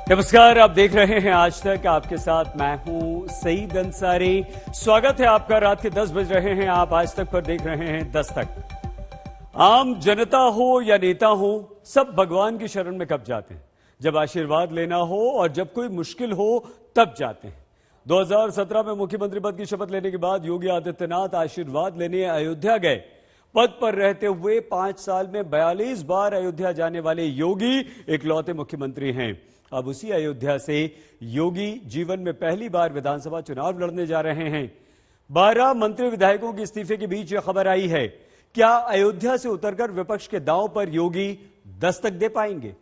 नमस्कार, आप देख रहे हैं आज तक। आपके साथ मैं हूं सईद अंसारी। स्वागत है आपका। रात के 10 बज रहे हैं। आप आज तक पर देख रहे हैं 10 तक। आम जनता हो या नेता हो, सब भगवान की शरण में कब जाते हैं? जब आशीर्वाद लेना हो और जब कोई मुश्किल हो तब जाते हैं। 2017 में मुख्यमंत्री पद की शपथ लेने के बाद योगी आदित्यनाथ आशीर्वाद लेने अयोध्या गए। पद पर रहते हुए 5 साल में 42 बार अयोध्या जाने वाले योगी इकलौते मुख्यमंत्री हैं। अब उसी अयोध्या से योगी जीवन में पहली बार विधानसभा चुनाव लड़ने जा रहे हैं। 12 मंत्री विधायकों के इस्तीफे के बीच यह खबर आई है। क्या अयोध्या से उतरकर विपक्ष के दांव पर योगी दस्तक दे पाएंगे?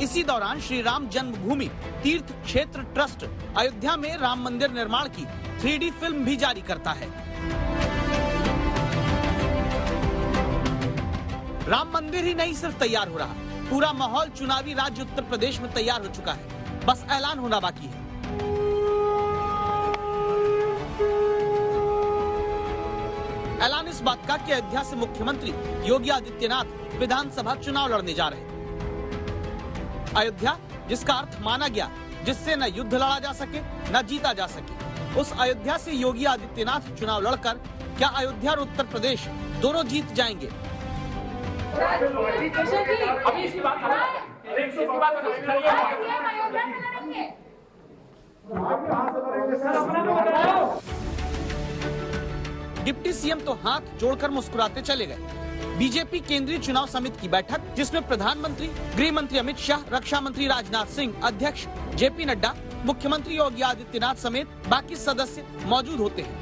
इसी दौरान श्री राम जन्मभूमि तीर्थ क्षेत्र ट्रस्ट अयोध्या में राम मंदिर निर्माण की 3D फिल्म भी जारी करता है। राम मंदिर ही नहीं सिर्फ तैयार हो रहा, पूरा माहौल चुनावी राज्य उत्तर प्रदेश में तैयार हो चुका है। बस ऐलान होना बाकी है। ऐलान इस बात का कि अयोध्या से मुख्यमंत्री योगी आदित्यनाथ विधानसभा चुनाव लड़ने जा रहे हैं। अयोध्या जिसका अर्थ माना गया जिससे न युद्ध लड़ा जा सके न जीता जा सके, उस अयोध्या से योगी आदित्यनाथ चुनाव लड़कर क्या अयोध्या और उत्तर प्रदेश दोनों जीत जाएंगे? डिप्टी सीएम तो हाथ जोड़कर मुस्कुराते चले गए। बीजेपी केंद्रीय चुनाव समिति की बैठक, जिसमें प्रधानमंत्री, गृह मंत्री अमित शाह, रक्षा मंत्री राजनाथ सिंह, अध्यक्ष जेपी नड्डा, मुख्यमंत्री योगी आदित्यनाथ समेत बाकी सदस्य मौजूद होते हैं।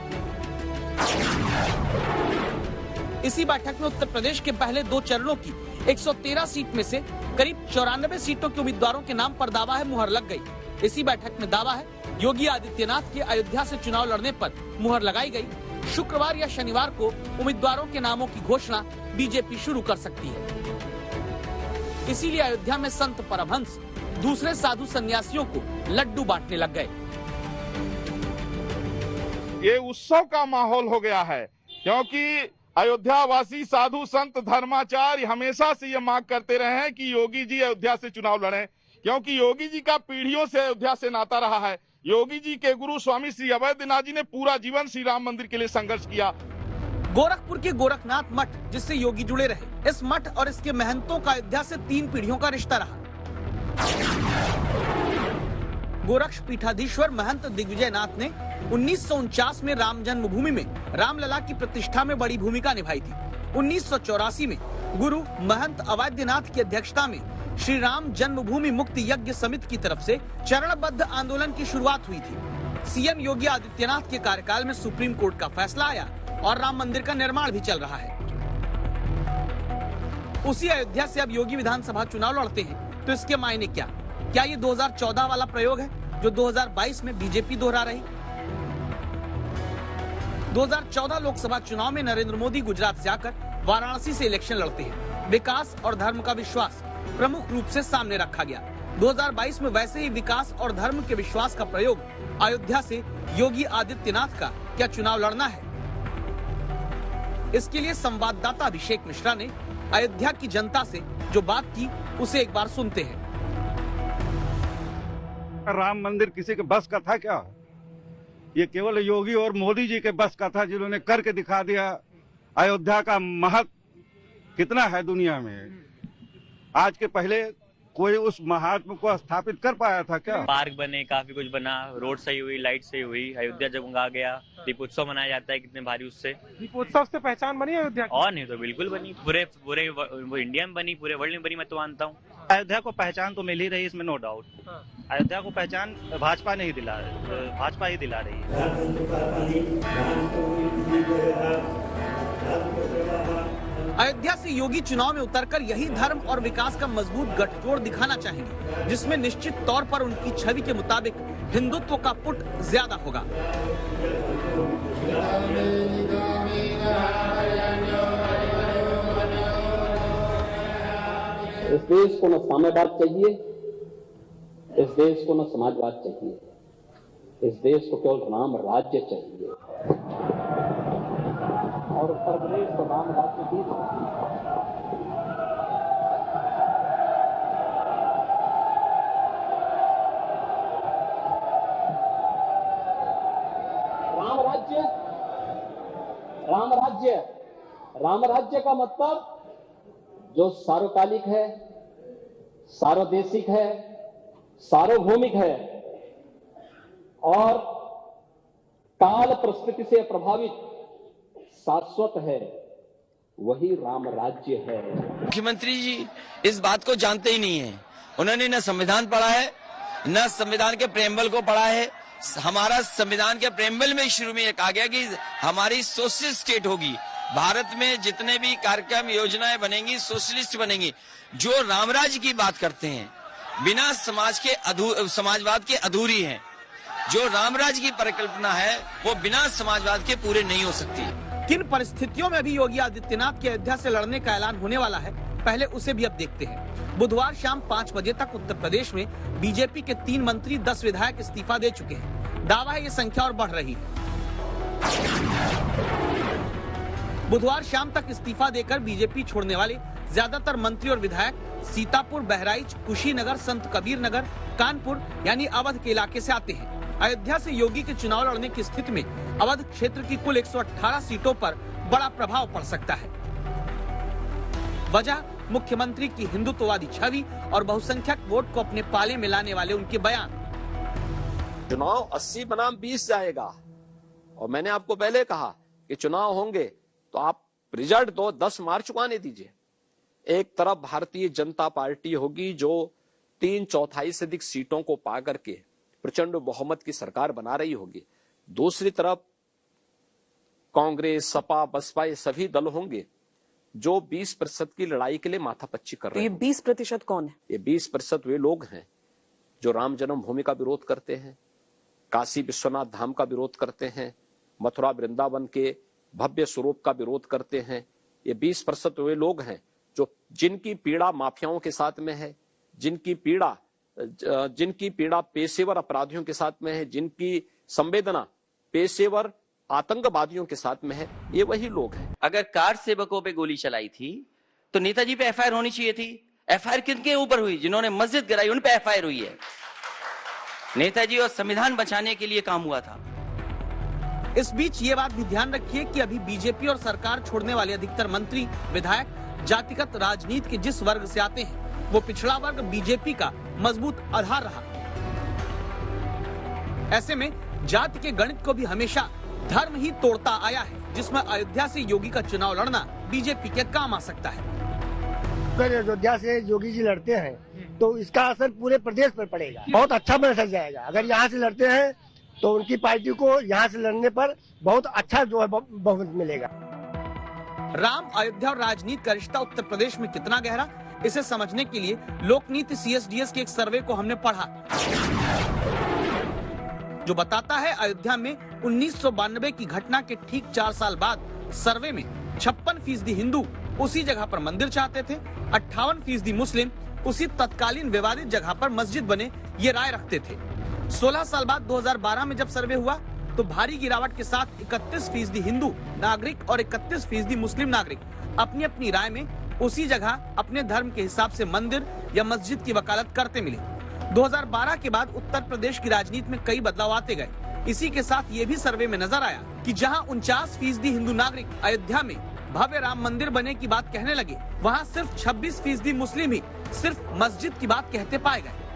इसी बैठक में उत्तर प्रदेश के पहले 2 चरणों की 113 सीट में से करीब 94 सीटों के उम्मीदवारों के नाम पर दावा है मुहर लग गई। इसी बैठक में दावा है योगी आदित्यनाथ के अयोध्या से चुनाव लड़ने पर मुहर लगाई गई। शुक्रवार या शनिवार को उम्मीदवारों के नामों की घोषणा बीजेपी शुरू कर सकती है। इसीलिए अयोध्या में संत परमहंस दूसरे साधु सन्यासियों को लड्डू बांटने लग गए। ये उत्सव का माहौल हो गया है, क्योंकि अयोध्या वासी साधु संत धर्माचार्य हमेशा से ये मांग करते रहे हैं कि योगी जी अयोध्या से चुनाव लड़ें, क्योंकि योगी जी का पीढ़ियों से अयोध्या से नाता रहा है। योगी जी के गुरु स्वामी श्री अवैधनाथ जी ने पूरा जीवन श्री राम मंदिर के लिए संघर्ष किया। गोरखपुर के गोरखनाथ मठ, जिससे योगी जुड़े रहे, इस मठ और इसके महंतों का अयोध्या से 3 पीढ़ियों का रिश्ता रहा। गोरक्ष पीठाधीश्वर महंत दिग्विजय नाथ ने 1949 में राम जन्मभूमि में रामलला की प्रतिष्ठा में बड़ी भूमिका निभाई थी। 1984 में गुरु महंत अवैधनाथ की अध्यक्षता में श्री राम जन्मभूमि मुक्ति यज्ञ समिति की तरफ से चरणबद्ध आंदोलन की शुरुआत हुई थी। सीएम योगी आदित्यनाथ के कार्यकाल में सुप्रीम कोर्ट का फैसला आया और राम मंदिर का निर्माण भी चल रहा है। उसी अयोध्या से अब योगी विधानसभा चुनाव लड़ते हैं, तो इसके मायने क्या ये 2014 वाला प्रयोग है जो 2022 में बीजेपी दोहरा रही? 2014 लोकसभा चुनाव में नरेंद्र मोदी गुजरात से आकर वाराणसी से इलेक्शन लड़ते हैं। विकास और धर्म का विश्वास प्रमुख रूप से सामने रखा गया। 2022 में वैसे ही विकास और धर्म के विश्वास का प्रयोग अयोध्या से योगी आदित्यनाथ का क्या चुनाव लड़ना है? इसके लिए संवाददाता अभिषेक मिश्रा ने अयोध्या की जनता से जो बात की, उसे एक बार सुनते हैं। राम मंदिर किसी के बस का था क्या? ये केवल योगी और मोदी जी के बस का था, जिन्होंने करके दिखा दिया। अयोध्या का महत्व कितना है दुनिया में। आज के पहले कोई उस महात्मा को स्थापित कर पाया था क्या? पार्क बने, काफी कुछ बना, रोड सही हुई, लाइट सही हुई, अयोध्या जगमगा गया। दीपोत्सव मनाया जाता है कितने भारी, उससे दीपोत्सव से पहचान बनी अयोध्या की? और नहीं तो बिल्कुल बनी, पूरे इंडिया में बनी, पूरे वर्ल्ड में बनी, मैं तो मानता हूँ। अयोध्या को पहचान तो मिल ही रही, इसमें नो डाउट। अयोध्या को पहचान भाजपा नहीं दिला रही, भाजपा ही दिला रही है। अयोध्या से योगी चुनाव में उतरकर यही धर्म और विकास का मजबूत गठजोड़ दिखाना चाहेंगे, जिसमें निश्चित तौर पर उनकी छवि के मुताबिक हिंदुत्व का पुट ज्यादा होगा। इस देश को न साम्यवाद चाहिए, इस देश को न समाजवाद चाहिए, इस देश को केवल राम राज्य चाहिए। और उत्तर प्रदेश को राम राज्य दी। राज्य का मतलब जो सार्वकालिक है, सार्वदेशिक है, सार्वभौमिक है और काल परिस्थिति से प्रभावित शाश्वत है, वही राम राज्य है। मुख्यमंत्री जी इस बात को जानते ही नहीं है। उन्होंने न संविधान पढ़ा है, न संविधान के प्रेम्बल को पढ़ा है। हमारा संविधान के प्रेम्बल में शुरू में कहा गया कि हमारी सोशलिस्ट स्टेट होगी। भारत में जितने भी कार्यक्रम योजनाएं बनेंगी सोशलिस्ट बनेंगी। जो रामराज्य की बात करते हैं बिना समाजवाद के अधूरी है। जो रामराज्य की परिकल्पना है वो बिना समाजवाद के पूरे नहीं हो सकती। किन परिस्थितियों में भी योगी आदित्यनाथ के अयोध्या से लड़ने का ऐलान होने वाला है, पहले उसे भी अब देखते हैं। बुधवार शाम 5 बजे तक उत्तर प्रदेश में बीजेपी के 3 मंत्री 10 विधायक इस्तीफा दे चुके हैं। दावा है ये संख्या और बढ़ रही है। बुधवार शाम तक इस्तीफा देकर बीजेपी छोड़ने वाले ज्यादातर मंत्री और विधायक सीतापुर, बहराइच, कुशीनगर, संत कबीर नगर, कानपुर यानी अवध के इलाके से आते हैं। अयोध्या से योगी के चुनाव लड़ने की स्थिति में अवध क्षेत्र की कुल 118 सीटों पर बड़ा प्रभाव पड़ सकता है। वजह मुख्यमंत्री की हिंदुत्ववादी छवि और बहुसंख्यक वोट को अपने पाले में लाने वाले उनके बयान। चुनाव 80 बनाम 20 जाएगा और मैंने आपको पहले कहा कि चुनाव होंगे तो आप रिजल्ट दो, 10 मार्च को आने दीजिए। एक तरफ भारतीय जनता पार्टी होगी जो 3/4 से अधिक सीटों को पा करके प्रचंड बहुमत की सरकार बना रही होगी। दूसरी तरफ कांग्रेस, सपा, बसपा ये सभी दल होंगे जो 20% की लड़ाई के लिए माथापच्ची कर रहे हैं। तो ये 20% कौन है? ये 20% वे लोग हैं जो राम जन्मभूमि का विरोध करते हैं, काशी विश्वनाथ धाम का विरोध करते हैं, मथुरा वृंदावन के भव्य स्वरूप का विरोध करते हैं। ये 20% वे लोग हैं जो जिनकी पीड़ा माफियाओं के साथ में है, जिनकी पीड़ा पेशेवर अपराधियों के साथ में है, जिनकी संवेदना पेशेवर आतंकवादियों के साथ में है, ये वही लोग हैं। अगर कार सेवकों पे गोली चलाई थी तो नेताजी पे एफआईआर होनी चाहिए थी। एफआईआर किनके ऊपर हुई? जिन्होंने मस्जिद गिराई उन पे एफआईआर हुई है। नेताजी और संविधान बचाने के लिए काम हुआ था। इस बीच ये बात भी ध्यान रखिए कि अभी बीजेपी और सरकार छोड़ने वाले अधिकतर मंत्री, विधायक जातिगत राजनीति के जिस वर्ग से आते हैं वो पिछड़ा वर्ग बीजेपी का मजबूत आधार रहा। ऐसे में जाति के गणित को भी हमेशा धर्म ही तोड़ता आया है, जिसमें अयोध्या से योगी का चुनाव लड़ना बीजेपी के काम आ सकता है। अगर अयोध्या से योगी जी लड़ते हैं तो इसका असर पूरे प्रदेश पर पड़ेगा। बहुत अच्छा मैसेज जाएगा। अगर यहाँ से लड़ते हैं तो उनकी पार्टी को यहाँ से लड़ने पर बहुत अच्छा जो है बहुमत मिलेगा। राम, अयोध्या और राजनीति का रिश्ता उत्तर प्रदेश में कितना गहरा, इसे समझने के लिए लोकनीति CSDS के एक सर्वे को हमने पढ़ा जो बताता है अयोध्या में 1992 की घटना के ठीक 4 साल बाद सर्वे में 56% हिंदू उसी जगह पर मंदिर चाहते थे, 58% मुस्लिम उसी तत्कालीन विवादित जगह पर मस्जिद बने ये राय रखते थे। 16 साल बाद 2012 में जब सर्वे हुआ तो भारी गिरावट के साथ 31% हिंदू नागरिक और 31% मुस्लिम नागरिक अपनी अपनी राय में उसी जगह अपने धर्म के हिसाब से मंदिर या मस्जिद की वकालत करते मिले। 2012 के बाद उत्तर प्रदेश की राजनीति में कई बदलाव आते गए। इसी के साथ ये भी सर्वे में नजर आया कि जहां 49% हिंदू नागरिक अयोध्या में भव्य राम मंदिर बने की बात कहने लगे, वहां सिर्फ 26% मुस्लिम ही सिर्फ मस्जिद की बात कहते पाए गए।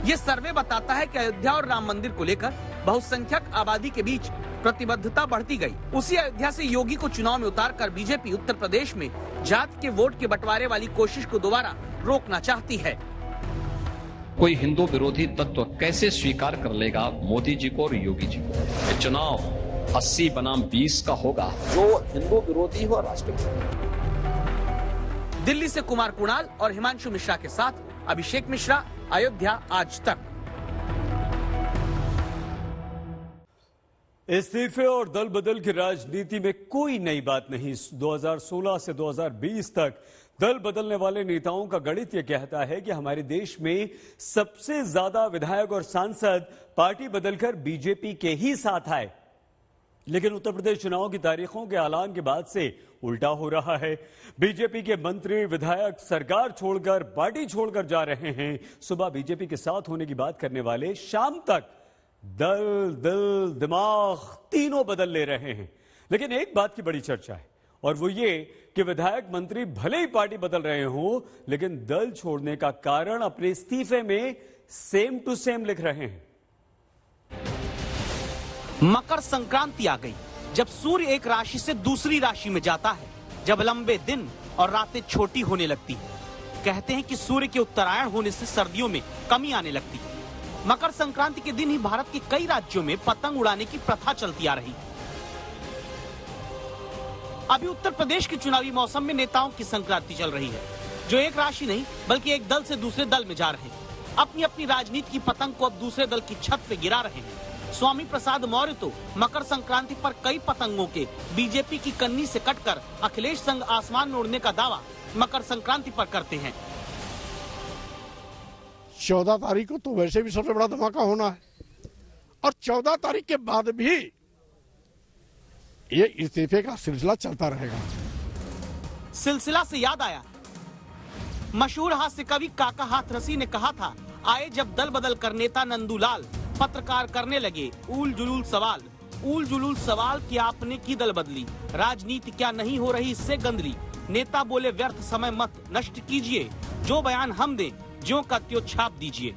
ये सर्वे बताता है कि अयोध्या और राम मंदिर को लेकर बहुसंख्यक आबादी के बीच प्रतिबद्धता बढ़ती गई। उसी अयोध्या से योगी को चुनाव में उतारकर बीजेपी उत्तर प्रदेश में जात के वोट के बंटवारे वाली कोशिश को दोबारा रोकना चाहती है। कोई हिंदू विरोधी तत्व कैसे स्वीकार कर लेगा मोदी जी को और योगी जी को? ये चुनाव 80 बनाम 20 का होगा। जो हिंदू विरोधी हो राष्ट्र। दिल्ली से कुमार कुणाल और हिमांशु मिश्रा के साथ अभिषेक मिश्रा, अयोध्या आज तक। इस्तीफे और दल बदल की राजनीति में कोई नई बात नहीं। 2016 से 2020 तक दल बदलने वाले नेताओं का गणित यह कहता है कि हमारे देश में सबसे ज्यादा विधायक और सांसद पार्टी बदलकर बीजेपी के ही साथ आए। लेकिन उत्तर प्रदेश चुनाव की तारीखों के ऐलान के बाद से उल्टा हो रहा है। बीजेपी के मंत्री, विधायक सरकार छोड़कर, पार्टी छोड़कर जा रहे हैं। सुबह बीजेपी के साथ होने की बात करने वाले शाम तक दल, दिल, दिमाग तीनों बदल ले रहे हैं। लेकिन एक बात की बड़ी चर्चा है और वो ये कि विधायक मंत्री भले ही पार्टी बदल रहे हों, लेकिन दल छोड़ने का कारण अपने इस्तीफे में सेम टू सेम लिख रहे हैं। मकर संक्रांति आ गई, जब सूर्य एक राशि से दूसरी राशि में जाता है, जब लंबे दिन और रातें छोटी होने लगती है। कहते हैं कि सूर्य के उत्तरायण होने से सर्दियों में कमी आने लगती है। मकर संक्रांति के दिन ही भारत के कई राज्यों में पतंग उड़ाने की प्रथा चलती आ रही है। अभी उत्तर प्रदेश के चुनावी मौसम में नेताओं की संक्रांति चल रही है, जो एक राशि नहीं बल्कि एक दल से दूसरे दल में जा रहे हैं। अपनी अपनी राजनीति की पतंग को अब दूसरे दल की छत पे गिरा रहे हैं। स्वामी प्रसाद मौर्य तो मकर संक्रांति पर कई पतंगों के बीजेपी की कन्नी से कटकर अखिलेश संग आसमान में उड़ने का दावा मकर संक्रांति पर करते हैं। 14 तारीख को तो वैसे भी सबसे बड़ा धमाका होना है और 14 तारीख के बाद भी ये इस्तीफे का सिलसिला चलता रहेगा। सिलसिला से याद आया, मशहूर हास्य कवि काका हाथरसी ने कहा था, आए जब दल बदल कर नेता नंदूलाल, पत्रकार करने लगे ऊल जुलूल सवाल कि आपने की दल बदली, राजनीति क्या नहीं हो रही इससे गंदली। नेता बोले व्यर्थ समय मत नष्ट कीजिए, जो बयान हम दें ज्यों का त्यों छाप दीजिए।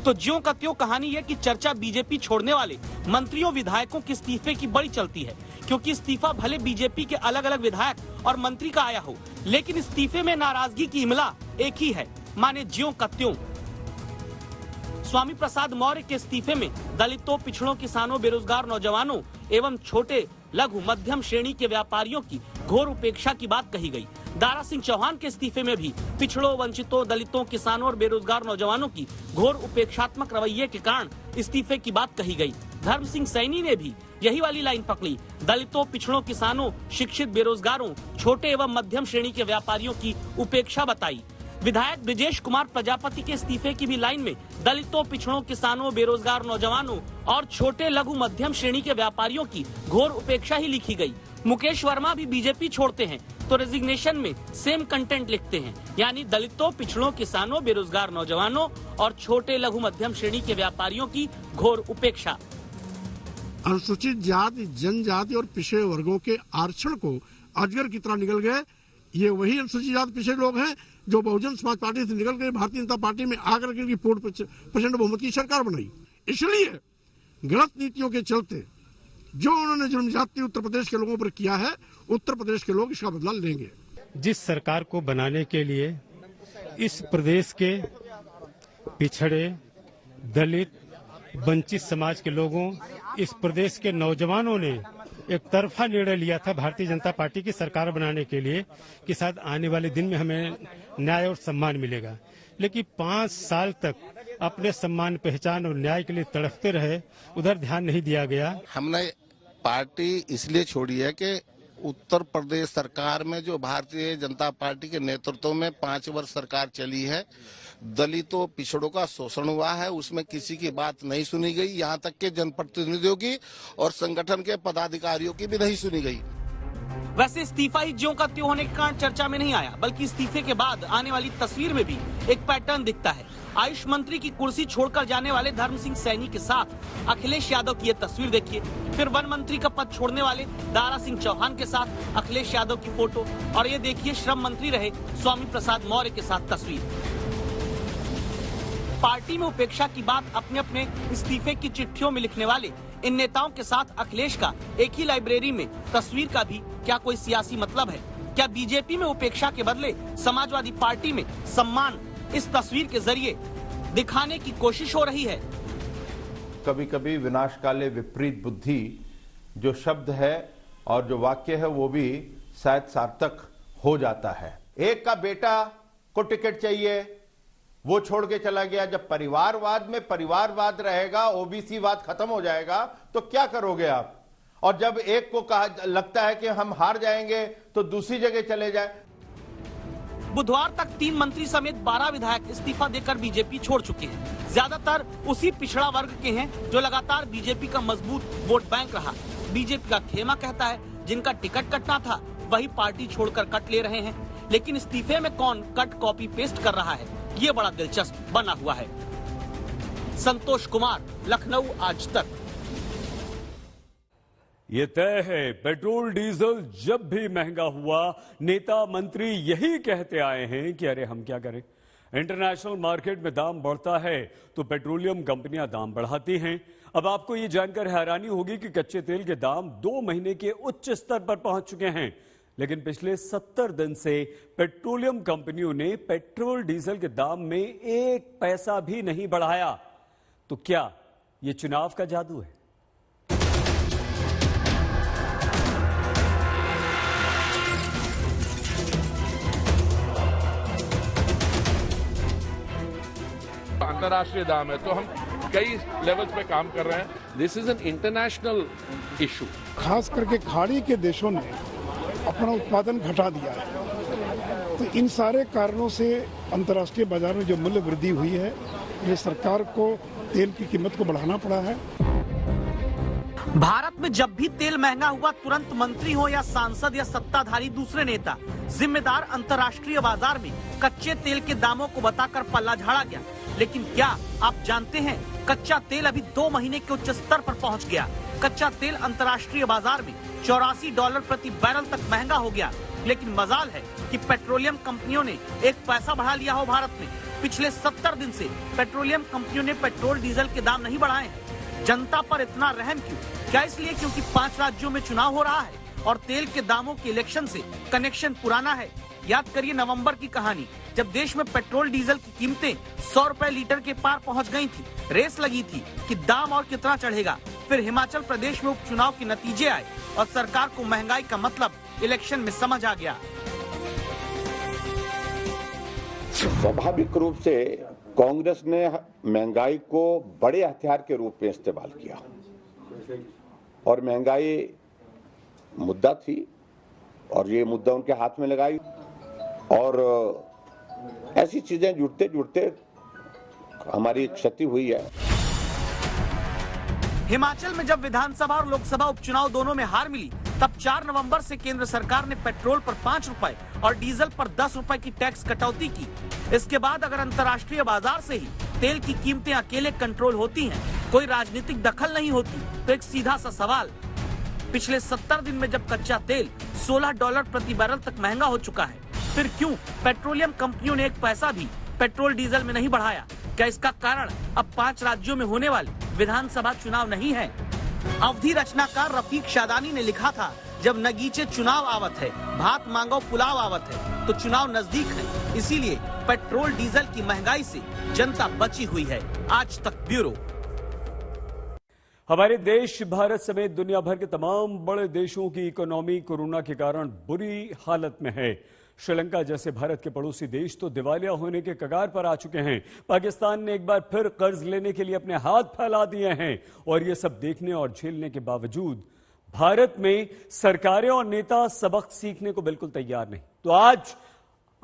तो ज्यों का त्यों कहानी यह कि चर्चा बीजेपी छोड़ने वाले मंत्रियों विधायकों के इस्तीफे की बड़ी चलती है, क्योंकि इस्तीफा भले बीजेपी के अलग अलग विधायक और मंत्री का आया हो, लेकिन इस्तीफे में नाराजगी की इमला एक ही है, माने ज्यों का त्यों। स्वामी प्रसाद मौर्य के इस्तीफे में दलितों, पिछड़ों, किसानों, बेरोजगार नौजवानों एवं छोटे लघु मध्यम श्रेणी के व्यापारियों की घोर उपेक्षा की बात कही गई। दारा सिंह चौहान के इस्तीफे में भी पिछड़ों, वंचितों, दलितों, किसानों और बेरोजगार नौजवानों की घोर उपेक्षात्मक रवैये के कारण इस्तीफे की बात कही गई। धर्म सिंह सैनी ने भी यही वाली लाइन पकड़ी, दलितों, पिछड़ों, किसानों, शिक्षित, बेरोजगारों, छोटे एवं मध्यम श्रेणी के व्यापारियों की उपेक्षा बताई। विधायक ब्रिजेश कुमार प्रजापति के इस्तीफे की भी लाइन में दलितों, पिछड़ों, किसानों, बेरोजगार नौजवानों और छोटे लघु मध्यम श्रेणी के व्यापारियों की घोर उपेक्षा ही लिखी गई। मुकेश वर्मा भी बीजेपी छोड़ते हैं तो रेजिग्नेशन में सेम कंटेंट लिखते हैं, यानी दलितों, पिछड़ों, किसानों, बेरोजगार नौजवानों और छोटे लघु मध्यम श्रेणी के व्यापारियों की घोर उपेक्षा। अनुसूचित जाति, जनजाति और पिछड़े वर्गों के आरक्षण को अजगर की तरह निकल गए। ये वही अनुसूचित जाति पिछड़े लोग हैं जो बहुजन समाज पार्टी से निकल कर भारतीय जनता पार्टी में आकर के पूर्ण प्रचंड बहुमत की सरकार बनाई। इसलिए गलत नीतियों के चलते जो उन्होंने जुल्म जाति उत्तर प्रदेश के लोगों पर किया है, उत्तर प्रदेश के लोग इसका बदला लेंगे। जिस सरकार को बनाने के लिए इस प्रदेश के पिछड़े, दलित, वंचित समाज के लोगों, इस प्रदेश के नौजवानों ने एक तरफा निर्णय लिया था भारतीय जनता पार्टी की सरकार बनाने के लिए कि शायद आने वाले दिन में हमें न्याय और सम्मान मिलेगा, लेकिन 5 साल तक अपने सम्मान, पहचान और न्याय के लिए तड़पते रहे, उधर ध्यान नहीं दिया गया। हमने पार्टी इसलिए छोड़ी है कि उत्तर प्रदेश सरकार में जो भारतीय जनता पार्टी के नेतृत्व में 5 वर्ष सरकार चली है, दलितों, पिछड़ों का शोषण हुआ है, उसमें किसी की बात नहीं सुनी गई, यहाँ तक के जनप्रतिनिधियों की और संगठन के पदाधिकारियों की भी नहीं सुनी गई। वैसे इस्तीफा ही ज्यों का त्यों होने के कारण चर्चा में नहीं आया, बल्कि इस्तीफे के बाद आने वाली तस्वीर में भी एक पैटर्न दिखता है। आयुष मंत्री की कुर्सी छोड़कर जाने वाले धर्म सिंह सैनी के साथ अखिलेश यादव की ये तस्वीर देखिए, फिर वन मंत्री का पद छोड़ने वाले दारा सिंह चौहान के साथ अखिलेश यादव की फोटो, और ये देखिए श्रम मंत्री रहे स्वामी प्रसाद मौर्य के साथ तस्वीर। पार्टी में उपेक्षा की बात अपने अपने इस्तीफे की चिट्ठियों में लिखने वाले इन नेताओं के साथ अखिलेश का एक ही लाइब्रेरी में तस्वीर का भी क्या कोई सियासी मतलब है? क्या बीजेपी में उपेक्षा के बदले समाजवादी पार्टी में सम्मान इस तस्वीर के जरिए दिखाने की कोशिश हो रही है? कभी कभी विनाश काले विपरीत बुद्धि जो शब्द है और जो वाक्य है वो भी शायद सार्थक हो जाता है। एक का बेटा को टिकट चाहिए, वो छोड़ के चला गया। जब परिवारवाद में परिवारवाद रहेगा, ओबीसी वाद खत्म हो जाएगा, तो क्या करोगे आप? और जब एक को कहा लगता है कि हम हार जाएंगे तो दूसरी जगह चले जाए। बुधवार तक 3 मंत्री समेत 12 विधायक इस्तीफा देकर बीजेपी छोड़ चुके हैं। ज्यादातर उसी पिछड़ा वर्ग के हैं जो लगातार बीजेपी का मजबूत वोट बैंक रहा। बीजेपी का खेमा कहता है जिनका टिकट कटना था वही पार्टी छोड़कर कट ले रहे हैं, लेकिन इस्तीफे में कौन कट कॉपी पेस्ट कर रहा है, ये बड़ा दिलचस्प बना हुआ है। संतोष कुमार, लखनऊ, आज तक। ये तय है, पेट्रोल डीजल जब भी महंगा हुआ नेता मंत्री यही कहते आए हैं कि अरे हम क्या करें, इंटरनेशनल मार्केट में दाम बढ़ता है तो पेट्रोलियम कंपनियां दाम बढ़ाती हैं। अब आपको ये जानकर हैरानी होगी कि कच्चे तेल के दाम 2 महीने के उच्च स्तर पर पहुंच चुके हैं, लेकिन पिछले 70 दिन से पेट्रोलियम कंपनियों ने पेट्रोल डीजल के दाम में 1 पैसा भी नहीं बढ़ाया। तो क्या ये चुनाव का जादू है? अंतर्राष्ट्रीय दाम है तो हम कई लेवल्स पे काम कर रहे हैं। This is an international issue. खास करके खाड़ी के देशों ने अपना उत्पादन घटा दिया है, तो इन सारे कारणों से अंतर्राष्ट्रीय बाजार में जो मूल्य वृद्धि हुई है, ये सरकार को तेल की कीमत को बढ़ाना पड़ा है। भारत में जब भी तेल महंगा हुआ, तुरंत मंत्री हो या सांसद या सत्ताधारी दूसरे नेता जिम्मेदार अंतर्राष्ट्रीय बाजार में कच्चे तेल के दामों को बताकर पल्ला झाड़ा गया। लेकिन क्या आप जानते हैं, कच्चा तेल अभी 2 महीने के उच्च स्तर पर पहुंच गया। कच्चा तेल अंतर्राष्ट्रीय बाजार में $84 प्रति बैरल तक महंगा हो गया। लेकिन मजाल है कि पेट्रोलियम कंपनियों ने 1 पैसा बढ़ा लिया हो। भारत में पिछले 70 दिन से पेट्रोलियम कंपनियों ने पेट्रोल डीजल के दाम नहीं बढ़ाए हैं। जनता पर इतना रहम क्यों? क्या इसलिए क्योंकि 5 राज्यों में चुनाव हो रहा है और तेल के दामों के इलेक्शन से कनेक्शन पुराना है? याद करिए नवंबर की कहानी, जब देश में पेट्रोल डीजल की कीमतें 100 रुपए लीटर के पार पहुंच गई थी। रेस लगी थी कि दाम और कितना चढ़ेगा। फिर हिमाचल प्रदेश में उपचुनाव के नतीजे आए और सरकार को महंगाई का मतलब इलेक्शन में समझ आ गया। स्वाभाविक रूप से कांग्रेस ने महंगाई को बड़े हथियार के रूप में इस्तेमाल किया और महंगाई मुद्दा थी और ये मुद्दा उनके हाथ में लगाई और ऐसी चीजें जुड़ते जुड़ते हमारी क्षति हुई है। हिमाचल में जब विधानसभा और लोकसभा उपचुनाव दोनों में हार मिली, तब 4 नवंबर से केंद्र सरकार ने पेट्रोल पर 5 रुपए और डीजल पर 10 रुपए की टैक्स कटौती की। इसके बाद अगर अंतर्राष्ट्रीय बाजार से ही तेल की कीमतें अकेले कंट्रोल होती हैं, कोई राजनीतिक दखल नहीं होती, तो एक सीधा सा सवाल, पिछले 70 दिन में जब कच्चा तेल $16 प्रति बैरल तक महंगा हो चुका है, फिर क्यों पेट्रोलियम कंपनियों ने 1 पैसा भी पेट्रोल डीजल में नहीं बढ़ाया? क्या इसका कारण अब 5 राज्यों में होने वाले विधानसभा चुनाव नहीं है? अवधि रचनाकार रफीक शादानी ने लिखा था, जब नगीचे चुनाव आवत है, भात मांगो पुलाव आवत है, तो चुनाव नजदीक है। इसीलिए पेट्रोल डीजल की महंगाई से जनता बची हुई है। आज तक ब्यूरो। हमारे देश, भारत समेत दुनिया भर के तमाम बड़े देशों की इकोनॉमी कोरोना के कारण बुरी हालत में है। श्रीलंका जैसे भारत के पड़ोसी देश तो दिवालिया होने के कगार पर आ चुके हैं। पाकिस्तान ने एक बार फिर कर्ज लेने के लिए अपने हाथ फैला दिए हैं और ये सब देखने और झेलने के बावजूद भारत में सरकारें और नेता सबक सीखने को बिल्कुल तैयार नहीं। तो आज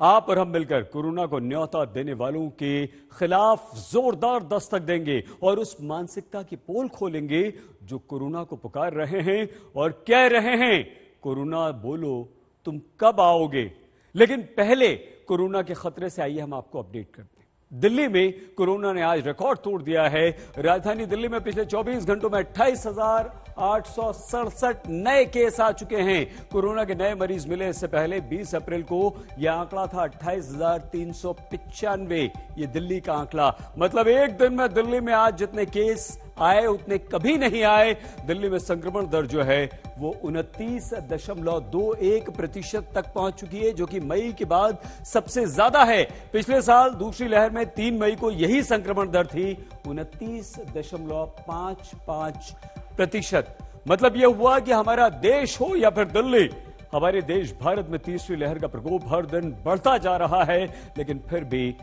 आप और हम मिलकर कोरोना को न्योता देने वालों के खिलाफ जोरदार दस्तक देंगे और उस मानसिकता की पोल खोलेंगे जो कोरोना को पुकार रहे हैं और कह रहे हैं, कोरोना बोलो तुम कब आओगे। लेकिन पहले कोरोना के खतरे से आइए हम आपको अपडेट करते हैं। दिल्ली में कोरोना ने आज रिकॉर्ड तोड़ दिया है। राजधानी दिल्ली में पिछले 24 घंटों में 28,867 नए केस आ चुके हैं। कोरोना के नए मरीज मिले इससे पहले 20 अप्रैल को यह आंकड़ा था 28,395। ये दिल्ली का आंकड़ा, मतलब एक दिन में दिल्ली में आज जितने केस आए उतने कभी नहीं आए। दिल्ली में संक्रमण दर जो है वो 29.21% तक पहुंच चुकी है, जो कि मई के बाद सबसे ज्यादा है। पिछले साल दूसरी लहर में 3 मई को यही संक्रमण दर थी 29.55%। मतलब यह हुआ कि हमारा देश हो या फिर दिल्ली, हमारे देश भारत में तीसरी लहर का प्रकोप हर दिन बढ़ता जा रहा है। लेकिन फिर भी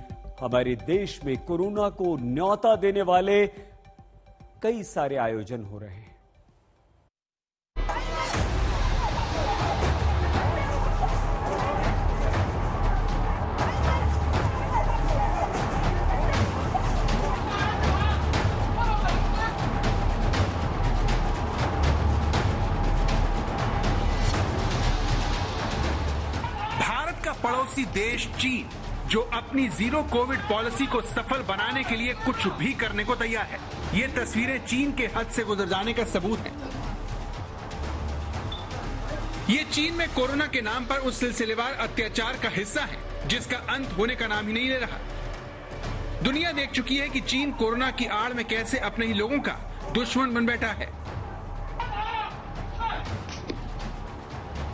हमारे देश में कोरोना को न्योता देने वाले कई सारे आयोजन हो रहे हैं। भारत का पड़ोसी देश चीन, जो अपनी जीरो कोविड पॉलिसी को सफल बनाने के लिए कुछ भी करने को तैयार है। ये तस्वीरें चीन के हद से गुजर जाने का सबूत है। ये चीन में कोरोना के नाम पर उस सिलसिलेवार अत्याचार का हिस्सा है जिसका अंत होने का नाम ही नहीं ले रहा। दुनिया देख चुकी है कि चीन कोरोना की आड़ में कैसे अपने ही लोगों का दुश्मन बन बैठा है।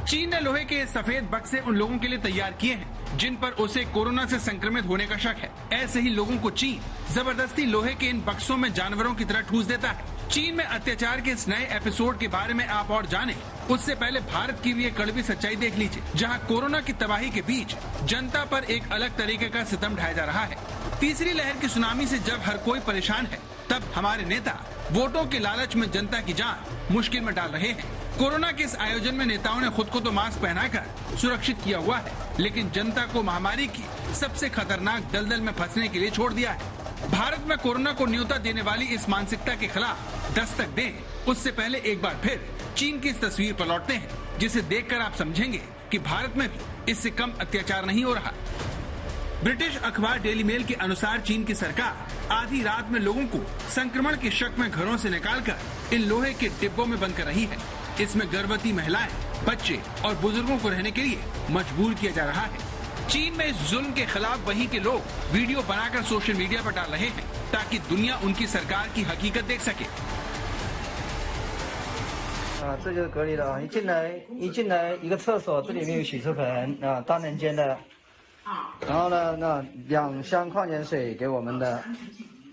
चीन ने लोहे के सफेद बक्से उन लोगों के लिए तैयार किए हैं जिन पर उसे कोरोना से संक्रमित होने का शक है। ऐसे ही लोगों को चीन जबरदस्ती लोहे के इन बक्सों में जानवरों की तरह ठूस देता है। चीन में अत्याचार के इस नए एपिसोड के बारे में आप और जाने उससे पहले भारत की भी एक कड़वी सच्चाई देख लीजिए, जहां कोरोना की तबाही के बीच जनता पर एक अलग तरीके का सितम ढाया जा रहा है। तीसरी लहर की सुनामी से जब हर कोई परेशान है, तब हमारे नेता वोटों के लालच में जनता की जान मुश्किल में डाल रहे हैं। कोरोना के इस आयोजन में नेताओं ने खुद को तो मास्क पहनाकर सुरक्षित किया हुआ है, लेकिन जनता को महामारी की सबसे खतरनाक दलदल में फंसने के लिए छोड़ दिया है। भारत में कोरोना को न्योता देने वाली इस मानसिकता के खिलाफ दस्तक दें, उससे पहले एक बार फिर चीन की इस तस्वीर पर लौटते हैं, जिसे देखकर आप समझेंगे कि भारत में भी इससे कम अत्याचार नहीं हो रहा। ब्रिटिश अखबार डेली मेल के अनुसार चीन की सरकार आधी रात में लोगों को संक्रमण के शक में घरों से निकालकर इन लोहे के डिब्बों में बंद कर रही है। इसमें गर्भवती महिलाएं, बच्चे और बुजुर्गों को रहने के लिए मजबूर किया जा रहा है। चीन में इस जुल्म के खिलाफ वहीं के लोग वीडियो बनाकर सोशल मीडिया पर डाल रहे हैं ताकि दुनिया उनकी सरकार की हकीकत देख सके। 这就是隔离了啊！一进来一个厕所，这里面有洗漱盆啊，单人间的。然后呢，那2箱矿泉水给我们的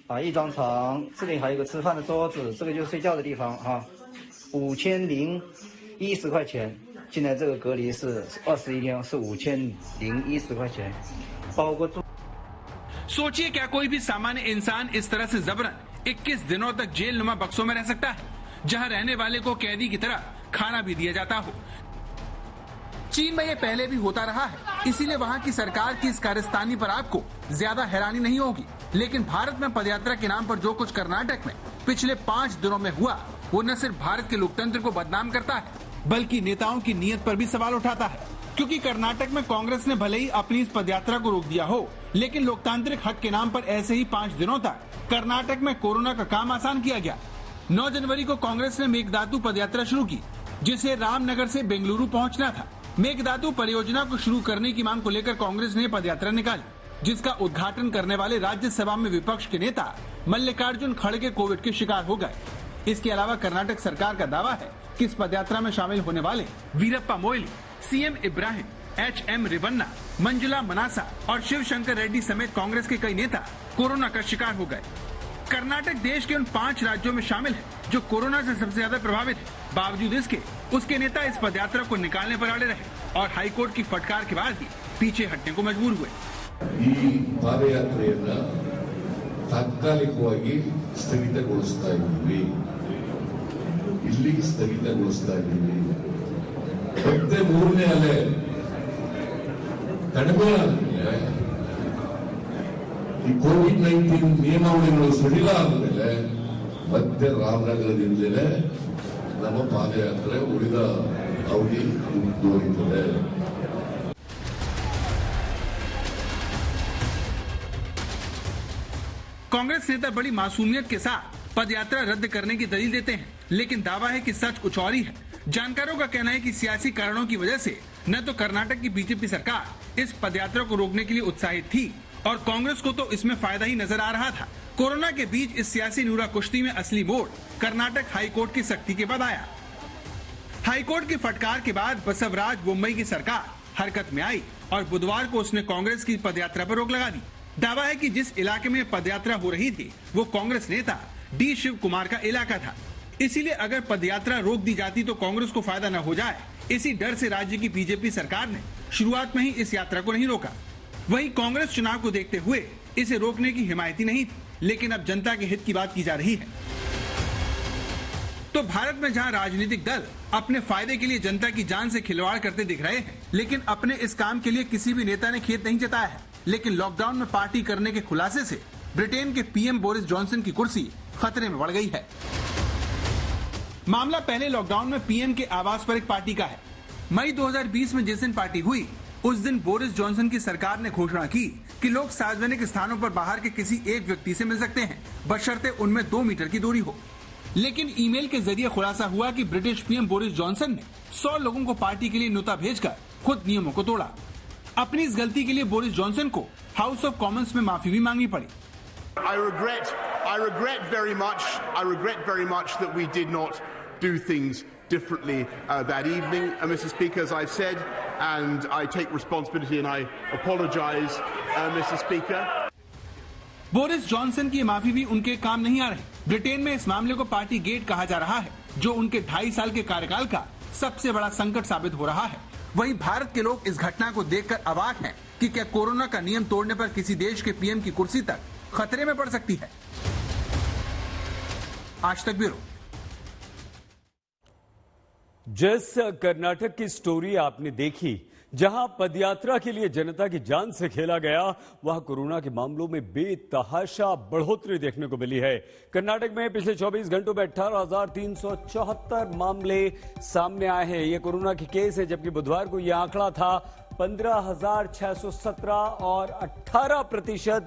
啊，一张床，这里还有一个吃饭的桌子，这个就是睡觉的地方哈。5010块钱，进来这个隔离是21天，是5010块钱，包括住。 सोचिए क्या कोई भी सामान्य इंसान इस तरह से जबरन 21 दिनों तक जेल नुमा बक्सों में रह सकता है, जहां रहने वाले को कैदी की तरह खाना भी दिया जाता हो। चीन में ये पहले भी होता रहा है, इसीलिए वहां की सरकार की इस कारस्तानी पर आपको ज्यादा हैरानी नहीं होगी। लेकिन भारत में पदयात्रा के नाम पर जो कुछ कर्नाटक में पिछले 5 दिनों में हुआ, वो न सिर्फ भारत के लोकतंत्र को बदनाम करता है, बल्कि नेताओं की नीयत पर भी सवाल उठाता है। क्योंकि कर्नाटक में कांग्रेस ने भले ही अपनी इस पदयात्रा को रोक दिया हो, लेकिन लोकतांत्रिक हक के नाम पर ऐसे ही 5 दिनों तक कर्नाटक में कोरोना का काम आसान किया गया। 9 जनवरी को कांग्रेस ने मेघदातु पदयात्रा शुरू की, जिसे रामनगर से बेंगलुरु पहुंचना था। मेघदातु परियोजना को शुरू करने की मांग को लेकर कांग्रेस ने पदयात्रा निकाली, जिसका उद्घाटन करने वाले राज्यसभा में विपक्ष के नेता मल्लिकार्जुन खड़गे कोविड के शिकार हो गए। इसके अलावा कर्नाटक सरकार का दावा है कि इस पदयात्रा में शामिल होने वाले वीरप्पा मोइली, सीएम इब्राहिम, HM रेवन्ना, मंजुला मनासा और शिव शंकर रेड्डी समेत कांग्रेस के कई नेता कोरोना का शिकार हो गए। कर्नाटक देश के उन 5 राज्यों में शामिल है जो कोरोना से सबसे ज्यादा प्रभावित है। बावजूद इसके उसके नेता इस पदयात्रा को निकालने पर अड़े रहे और हाईकोर्ट की फटकार के बाद भी पीछे हटने को मजबूर हुए। ಈ ಪಾದಯಾತ್ರೆಯನ್ನ ತಾತ್ಕಾಲಿಕವಾಗಿ ಸ್ಥಗಿತಗೊಳಿಸ್ತಾ ಇದ್ದೀವಿ, ಇಲ್ಲಿಗೆ ಸ್ಥಗಿತಗೊಳಿಸ್ತಾ ಇದ್ದೀವಿ. ಮತ್ತೆ 3ನೇ ಅಲೆ ಕಡಿಮೆ ಆದ್ಮೇಲೆ ಈ ಕೋವಿಡ್-19 ನಿಯಮಾವಳಿಗಳು ಸಡಿಲ ಆದ್ಮೇಲೆ ಮತ್ತೆ ರಾಮನಗರದಿಂದಲೇ ನಮ್ಮ ಪಾದಯಾತ್ರೆ ಉಳಿದ ಅವಧಿ ಮುಂದುವರಿಯುತ್ತದೆ. कांग्रेस नेता बड़ी मासूमियत के साथ पदयात्रा रद्द करने की दलील देते हैं, लेकिन दावा है कि सच कुछ और ही है। जानकारों का कहना है कि सियासी कारणों की वजह से न तो कर्नाटक की बीजेपी सरकार इस पदयात्रा को रोकने के लिए उत्साहित थी और कांग्रेस को तो इसमें फायदा ही नजर आ रहा था। कोरोना के बीच इस सियासी नूरा कुश्ती में असली मोड़ कर्नाटक हाईकोर्ट की सख्ती के बाद आया। हाईकोर्ट की फटकार के बाद बसवराज बोम्मई की सरकार हरकत में आई और बुधवार को उसने कांग्रेस की पदयात्रा पर रोक लगा दी। दावा है कि जिस इलाके में पदयात्रा हो रही थी वो कांग्रेस नेता डी शिव कुमार का इलाका था, इसीलिए अगर पदयात्रा रोक दी जाती तो कांग्रेस को फायदा न हो जाए, इसी डर से राज्य की बीजेपी सरकार ने शुरुआत में ही इस यात्रा को नहीं रोका। वहीं कांग्रेस चुनाव को देखते हुए इसे रोकने की हिमायती नहीं थी, लेकिन अब जनता के हित की बात की जा रही है। तो भारत में जहां राजनीतिक दल अपने फायदे के लिए जनता की जान से खिलवाड़ करते दिख रहे हैं, लेकिन अपने इस काम के लिए किसी भी नेता ने खेद नहीं जताया है। लेकिन लॉकडाउन में पार्टी करने के खुलासे से ब्रिटेन के पीएम बोरिस जॉनसन की कुर्सी खतरे में बढ़ गई है। मामला पहले लॉकडाउन में पीएम के आवास पर एक पार्टी का है। मई 2020 में जिस दिन पार्टी हुई, उस दिन बोरिस जॉनसन की सरकार ने घोषणा की कि लोग सार्वजनिक स्थानों पर बाहर के किसी एक व्यक्ति से मिल सकते हैं, बशर्ते उनमें 2 मीटर की दूरी हो। लेकिन ईमेल के जरिए खुलासा हुआ कि ब्रिटिश पीएम बोरिस जॉनसन ने 100 लोगों को पार्टी के लिए न्योता भेजकर खुद नियमों को तोड़ा। अपनी इस गलती के लिए बोरिस जॉनसन को हाउस ऑफ कॉमन्स में माफी भी मांगनी पड़ी। I regret very much that we did not do things differently that evening, Mr. Speaker, as I've said, and I take responsibility and I apologise, Mr. Speaker. Boris Johnson की माफी भी उनके काम नहीं आ रही। ब्रिटेन में इस मामले को पार्टी गेट कहा जा रहा है, जो उनके 2.5 साल के कार्यकाल का सबसे बड़ा संकट साबित हो रहा है। वहीं भारत के लोग इस घटना को देखकर अवाक हैं कि क्या कोरोना का नियम तोड़ने पर किसी देश के पीएम की कुर्सी तक खतरे में पड़ सकती है। आज तक ब्यूरो। जिस कर्नाटक की स्टोरी आपने देखी, जहां पदयात्रा के लिए जनता की जान से खेला गया, वहां कोरोना के मामलों में बेतहाशा बढ़ोतरी देखने को मिली है। कर्नाटक में पिछले 24 घंटों में 18,374 मामले सामने आए हैं। ये कोरोना के केस है, जबकि बुधवार को यह आंकड़ा था 15,617 और 18%,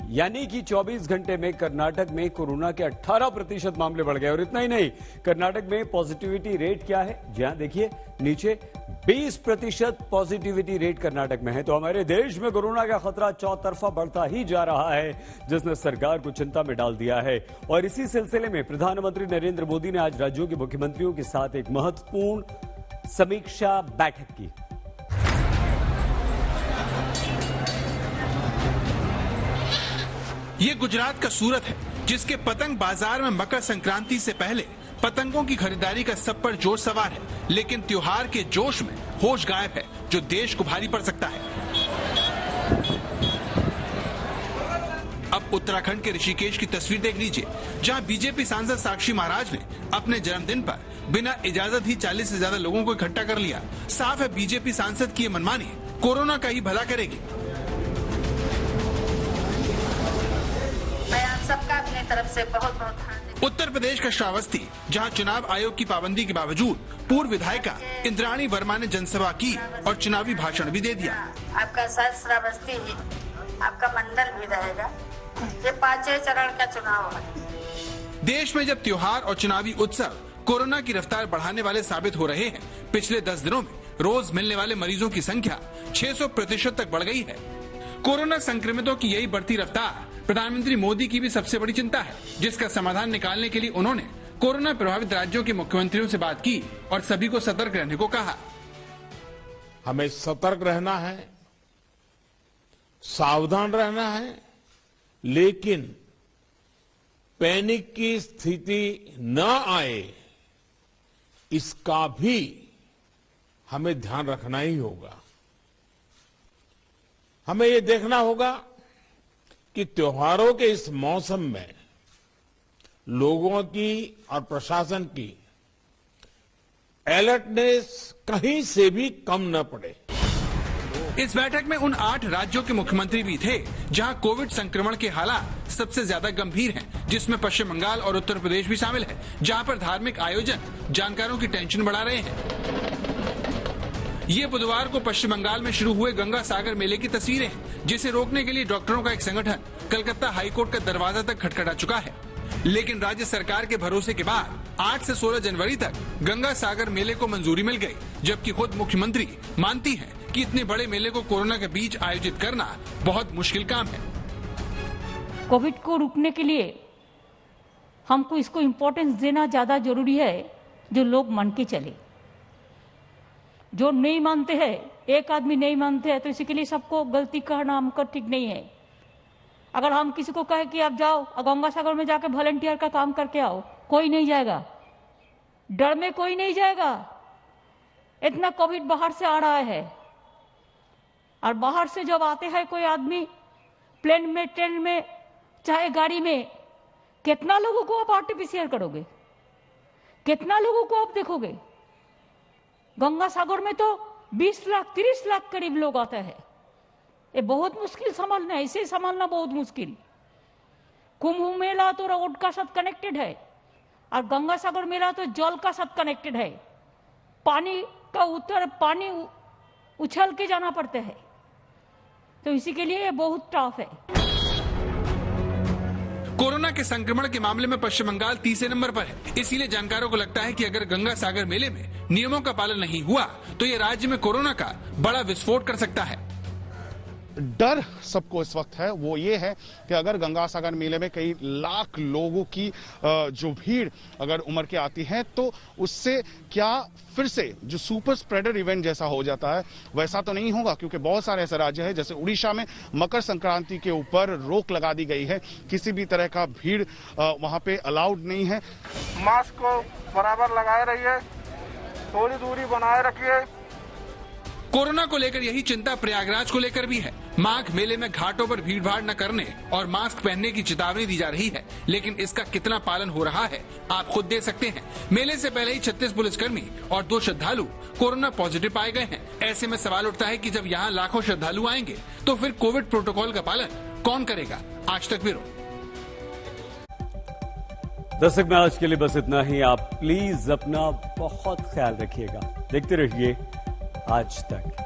यानी कि 24 घंटे में कर्नाटक में कोरोना के 18% मामले बढ़ गए। और इतना ही नहीं, कर्नाटक में पॉजिटिविटी रेट क्या है, जहां देखिए नीचे 20% पॉजिटिविटी रेट कर्नाटक में है। तो हमारे देश में कोरोना का खतरा चौतरफा बढ़ता ही जा रहा है, जिसने सरकार को चिंता में डाल दिया है। और इसी सिलसिले में प्रधानमंत्री नरेंद्र मोदी ने आज राज्यों के मुख्यमंत्रियों के साथ एक महत्वपूर्ण समीक्षा बैठक की। ये गुजरात का सूरत है, जिसके पतंग बाजार में मकर संक्रांति से पहले पतंगों की खरीदारी का सब पर जोश सवार है, लेकिन त्योहार के जोश में होश गायब है, जो देश को भारी पड़ सकता है। अब उत्तराखंड के ऋषिकेश की तस्वीर देख लीजिए, जहां बीजेपी सांसद साक्षी महाराज ने अपने जन्मदिन पर बिना इजाजत ही 40 से ज्यादा लोगों को इकट्ठा कर लिया। साफ है, बीजेपी सांसद की ये मनमानी कोरोना का ही भला करेगी। मैं आप सबका अपनी तरफ से बहुत बहुत उत्तर प्रदेश का श्रावस्ती, जहां चुनाव आयोग की पाबंदी के बावजूद पूर्व विधायिका इंद्राणी वर्मा ने जनसभा की और चुनावी भाषण भी दे दिया। आपका साथ श्रावस्ती ही आपका मंडल भी रहेगा। ये 5वें चरण का चुनाव है। देश में जब त्योहार और चुनावी उत्सव कोरोना की रफ्तार बढ़ाने वाले साबित हो रहे हैं, पिछले 10 दिनों में रोज मिलने वाले मरीजों की संख्या 600% तक बढ़ गई है। कोरोना संक्रमितों की यही बढ़ती रफ्तार प्रधानमंत्री मोदी की भी सबसे बड़ी चिंता है, जिसका समाधान निकालने के लिए उन्होंने कोरोना प्रभावित राज्यों के मुख्यमंत्रियों से बात की और सभी को सतर्क रहने को कहा। हमें सतर्क रहना है, सावधान रहना है, लेकिन पैनिक की स्थिति न आए, इसका भी हमें ध्यान रखना ही होगा। हमें ये देखना होगा कि त्योहारों के इस मौसम में लोगों की और प्रशासन की अलर्टनेस कहीं से भी कम न पड़े। इस बैठक में उन 8 राज्यों के मुख्यमंत्री भी थे जहां कोविड संक्रमण के हालात सबसे ज्यादा गंभीर हैं, जिसमें पश्चिम बंगाल और उत्तर प्रदेश भी शामिल है, जहां पर धार्मिक आयोजन जानकारों की टेंशन बढ़ा रहे हैं। ये बुधवार को पश्चिम बंगाल में शुरू हुए गंगा सागर मेले की तस्वीरें हैं, जिसे रोकने के लिए डॉक्टरों का एक संगठन कलकत्ता हाईकोर्ट का दरवाजा तक खटखटा चुका है। लेकिन राज्य सरकार के भरोसे के बाद 8 से 16 जनवरी तक गंगा सागर मेले को मंजूरी मिल गई, जबकि खुद मुख्यमंत्री मानती हैं कि इतने बड़े मेले को कोरोना के बीच आयोजित करना बहुत मुश्किल काम है। कोविड को रोकने के लिए हमको इसको इम्पोर्टेंस देना ज्यादा जरूरी है, जो लोग मान के चले। जो नहीं मानते हैं, एक आदमी नहीं मानते हैं, तो इसी के लिए सबको गलती कहना हमको ठीक नहीं है। अगर हम किसी को कहे कि आप जाओ गंगा सागर में जाके वॉलंटियर का काम करके आओ, कोई नहीं जाएगा, डर में कोई नहीं जाएगा। इतना कोविड बाहर से आ रहा है, और बाहर से जब आते हैं कोई आदमी प्लेन में, ट्रेन में, चाहे गाड़ी में, कितना लोगों को आप आरटीपीसीआर करोगे, कितना लोगों को आप देखोगे। गंगा सागर में तो 20 लाख 30 लाख करीब लोग आते हैं। ये बहुत मुश्किल संभालना है, इसे संभालना बहुत मुश्किल। कुंभ मेला तो रोड का साथ कनेक्टेड है, और गंगा सागर मेला तो जल का साथ कनेक्टेड है। पानी का पानी उछल के जाना पड़ता है। तो इसी के लिए ये बहुत टफ है। कोरोना के संक्रमण के मामले में पश्चिम बंगाल तीसरे नंबर पर है। इसीलिए जानकारों को लगता है कि अगर गंगा सागर मेले में नियमों का पालन नहीं हुआ तो ये राज्य में कोरोना का बड़ा विस्फोट कर सकता है। डर सबको इस वक्त है वो ये है कि अगर गंगा सागर मेले में कई लाख लोगों की जो भीड़ अगर उमड़ के आती है तो उससे क्या फिर से जो सुपर स्प्रेडर इवेंट जैसा हो जाता है वैसा तो नहीं होगा, क्योंकि बहुत सारे ऐसे राज्य हैं जैसे उड़ीसा में मकर संक्रांति के ऊपर रोक लगा दी गई है, किसी भी तरह का भीड़ वहां पे अलाउड नहीं है। मास्क को बराबर लगाए रहिए, थोड़ी दूरी बनाए रखिए। कोरोना को लेकर यही चिंता प्रयागराज को लेकर भी है। माघ मेले में घाटों पर भीड़ भाड़ न करने और मास्क पहनने की चेतावनी दी जा रही है, लेकिन इसका कितना पालन हो रहा है आप खुद देख सकते हैं। मेले से पहले ही 36 पुलिसकर्मी और 2 श्रद्धालु कोरोना पॉजिटिव पाए गए हैं। ऐसे में सवाल उठता है कि जब यहाँ लाखों श्रद्धालु आएंगे तो फिर कोविड प्रोटोकॉल का पालन कौन करेगा। आज तक ब्यूरो। दर्शक में आज के लिए बस इतना ही। आप प्लीज अपना बहुत ख्याल रखिएगा। देखते रहिए आज तक।